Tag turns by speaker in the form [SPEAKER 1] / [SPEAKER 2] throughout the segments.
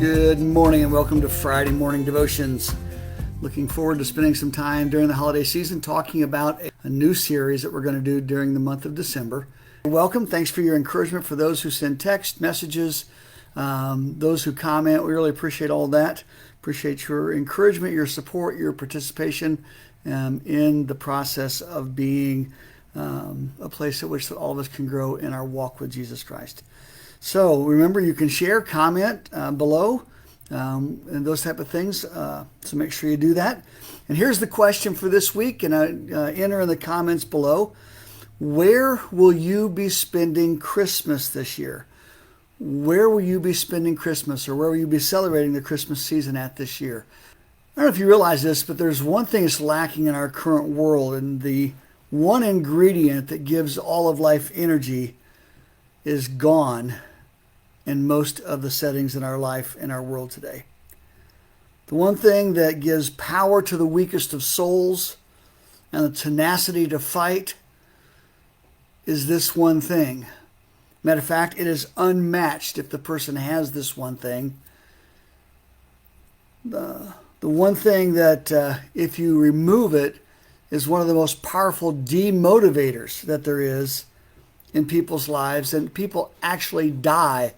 [SPEAKER 1] Good morning and welcome to Friday Morning Devotions. Looking forward to spending some time during the holiday season talking about a new series that we're going to do during the month of December. Welcome. Thanks for your encouragement for those who send text messages, those who comment. We really appreciate all that. Appreciate your encouragement, your support, your participation in the process of being a place at which all of us can grow in our walk with Jesus Christ. So remember, you can share, comment below, and those type of things. So make sure you do that. And here's the question for this week, and enter in the comments below. Where will you be spending Christmas this year? Where will you be spending Christmas, or where will you be celebrating the Christmas season at this year? I don't know if you realize this, but there's one thing that's lacking in our current world, and the one ingredient that gives all of life energy is gone in most of the settings in our life, in our world today. The one thing that gives power to the weakest of souls and the tenacity to fight is this one thing. Matter of fact, it is unmatched if the person has this one thing. The one thing that if you remove it is one of the most powerful demotivators that there is in people's lives, and people actually die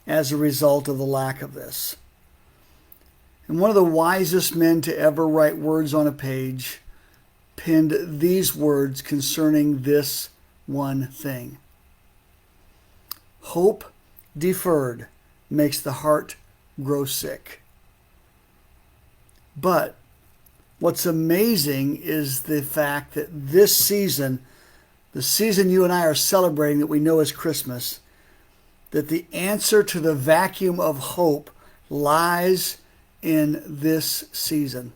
[SPEAKER 1] as a result of the lack of this. And one of the wisest men to ever write words on a page penned these words concerning this one thing. Hope deferred makes the heart grow sick. But what's amazing is the fact that this season, the season you and I are celebrating that we know as Christmas, that the answer to the vacuum of hope lies in this season.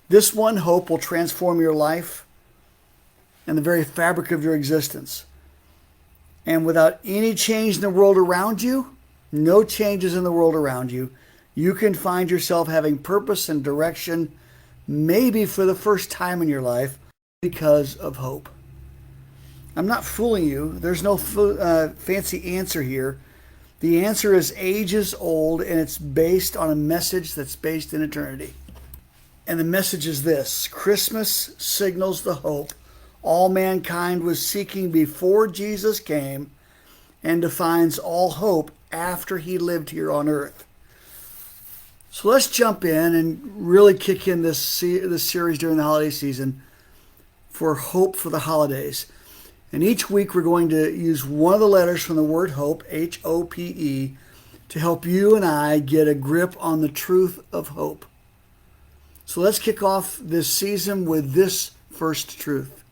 [SPEAKER 1] This one hope will transform your life and the very fabric of your existence. And without any change in the world around you, no changes in the world around you, you can find yourself having purpose and direction, maybe for the first time in your life, because of hope. I'm not fooling you. There's no fancy answer here. The answer is ages old, and it's based on a message that's based in eternity. And the message is this: Christmas signals the hope all mankind was seeking before Jesus came, and defines all hope after he lived here on earth. So let's jump in and really kick in this series during the holiday season for hope for the holidays. And each week we're going to use one of the letters from the word hope, H-O-P-E, to help you and I get a grip on the truth of hope. So let's kick off this season with this first truth.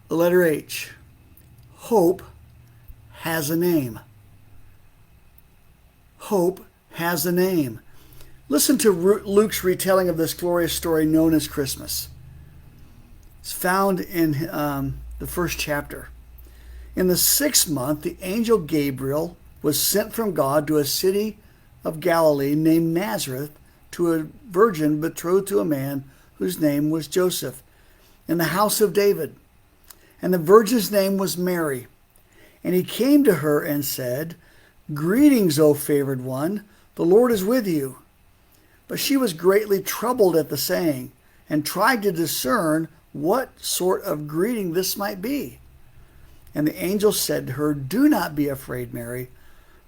[SPEAKER 1] The letter H. Hope has a name. Hope has a name. Listen to Luke's retelling of this glorious story known as Christmas. It's found in the first chapter. In the 6th month, the angel Gabriel was sent from God to a city of Galilee named Nazareth to a virgin betrothed to a man whose name was Joseph, in the house of David. And the virgin's name was Mary. And he came to her and said, "Greetings, O favored one, the Lord is with you." But she was greatly troubled at the saying, and tried to discern what sort of greeting this might be. And the angel said to her, "Do not be afraid, Mary,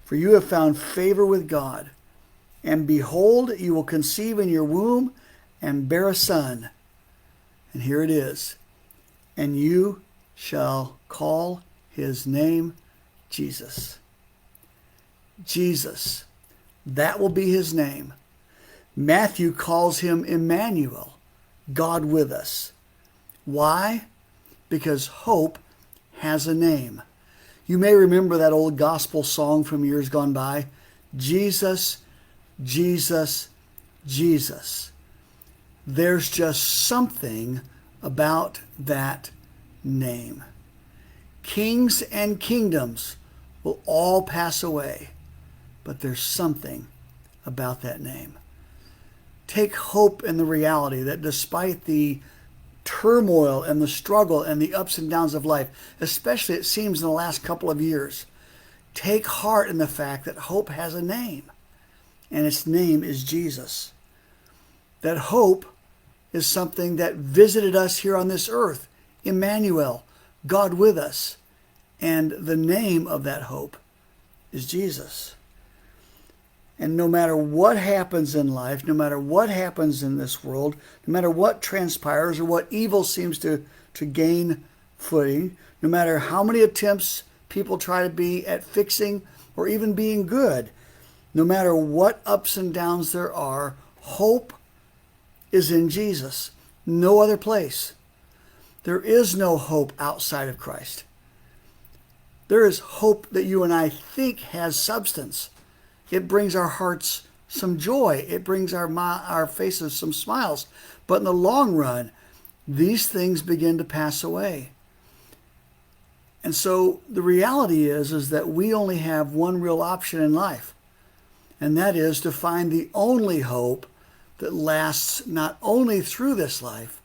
[SPEAKER 1] for you have found favor with God. And behold, you will conceive in your womb and bear a son." And here it is. "And you shall call his name Jesus." Jesus. That will be his name. Matthew calls him Emmanuel, God with us. Why? Because hope has a name. You may remember that old gospel song from years gone by, Jesus, Jesus, Jesus. There's just something about that name. Kings and kingdoms will all pass away, but there's something about that name. Take hope in the reality that despite the turmoil and the struggle and the ups and downs of life, especially it seems in the last couple of years, take heart in the fact that hope has a name, and its name is Jesus. That hope is something that visited us here on this earth, Emmanuel, God with us, and the name of that hope is Jesus. And no matter what happens in life, no matter what happens in this world, no matter what transpires or what evil seems to gain footing, no matter how many attempts people try to be at fixing or even being good, no matter what ups and downs there are, hope is in Jesus. No other place. There is no hope outside of Christ. There is hope that you and I think has substance. It brings our hearts some joy. It brings our faces some smiles. But in the long run, these things begin to pass away. And so the reality is that we only have one real option in life, and that is to find the only hope that lasts not only through this life,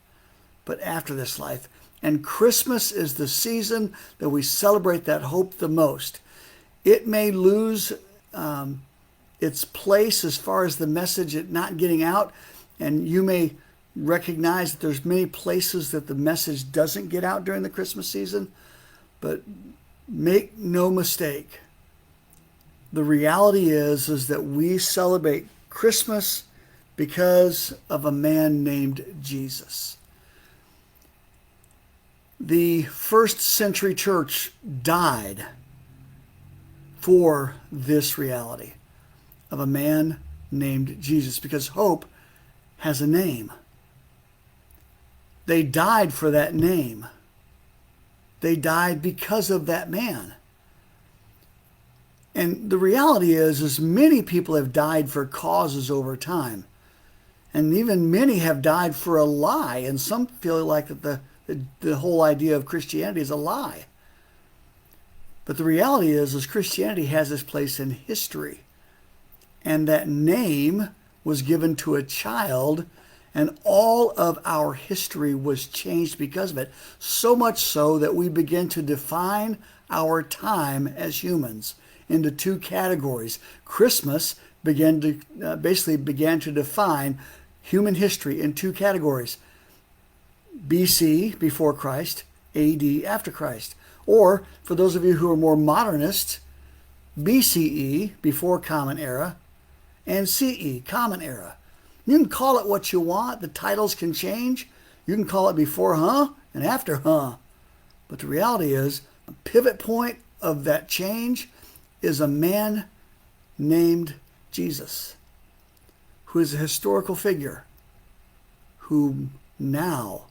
[SPEAKER 1] but after this life. And Christmas is the season that we celebrate that hope the most. It may lose its place as far as the message not getting out, and you may recognize that there's many places that the message doesn't get out during the Christmas season, but make no mistake, the reality is that we celebrate Christmas because of a man named Jesus. The first century church died for this reality of a man named Jesus, because hope has a name. They died for that name. They died because of that man. And the reality is many people have died for causes over time. And even many have died for a lie. And some feel like that the whole idea of Christianity is a lie. But the reality is Christianity has its place in history. And that name was given to a child, and all of our history was changed because of it. So much so that we begin to define our time as humans into two categories. Christmas began to define human history in two categories: BC, before Christ; AD, after Christ. Or, for those of you who are more modernist, BCE, before Common Era, and CE, Common Era. You can call it what you want. The titles can change. You can call it before, and after, But the reality is, a pivot point of that change is a man named Jesus, who is a historical figure, who now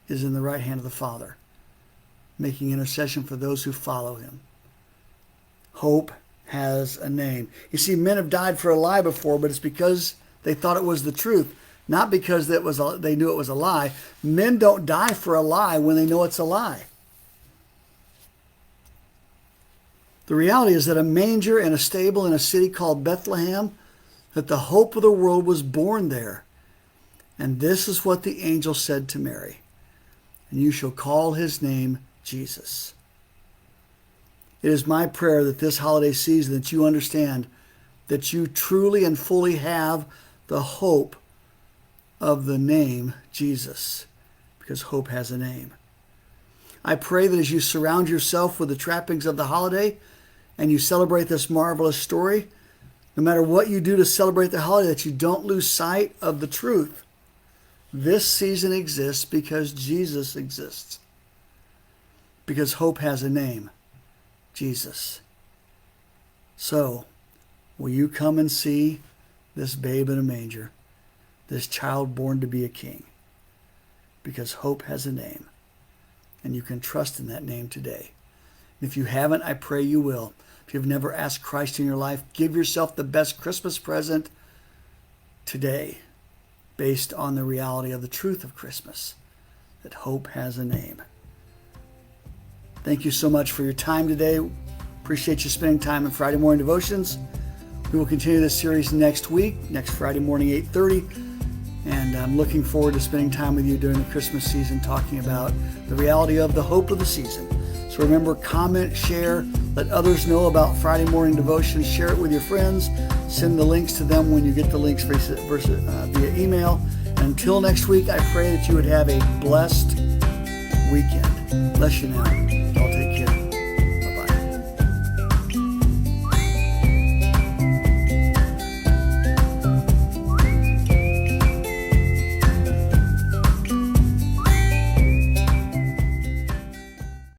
[SPEAKER 1] is in the right hand of the Father, making intercession for those who follow him. Hope has a name. You see, men have died for a lie before, but it's because they thought it was the truth, not because they knew it was a lie. Men don't die for a lie when they know it's a lie. The reality is that a manger and a stable in a city called Bethlehem, that the hope of the world was born there. And this is what the angel said to Mary: "And you shall call his name Jesus." It is my prayer that this holiday season that you understand that you truly and fully have the hope of the name Jesus, because hope has a name. I pray that as you surround yourself with the trappings of the holiday and you celebrate this marvelous story, no matter what you do to celebrate the holiday, that you don't lose sight of the truth. This season exists because Jesus exists, because hope has a name: Jesus. So, will you come and see this babe in a manger, this child born to be a king? Because hope has a name, and you can trust in that name today. And if you haven't, I pray you will. If you've never asked Christ in your life, give yourself the best Christmas present today, based on the reality of the truth of Christmas, that hope has a name. Thank you so much for your time today. Appreciate you spending time in Friday morning devotions. We will continue this series next week, next Friday morning, 8:30. And I'm looking forward to spending time with you during the Christmas season, talking about the reality of the hope of the season. So remember, comment, share, let others know about Friday morning devotions. Share it with your friends. Send the links to them when you get the links via email. And until next week, I pray that you would have a blessed weekend. Bless you now. I'll take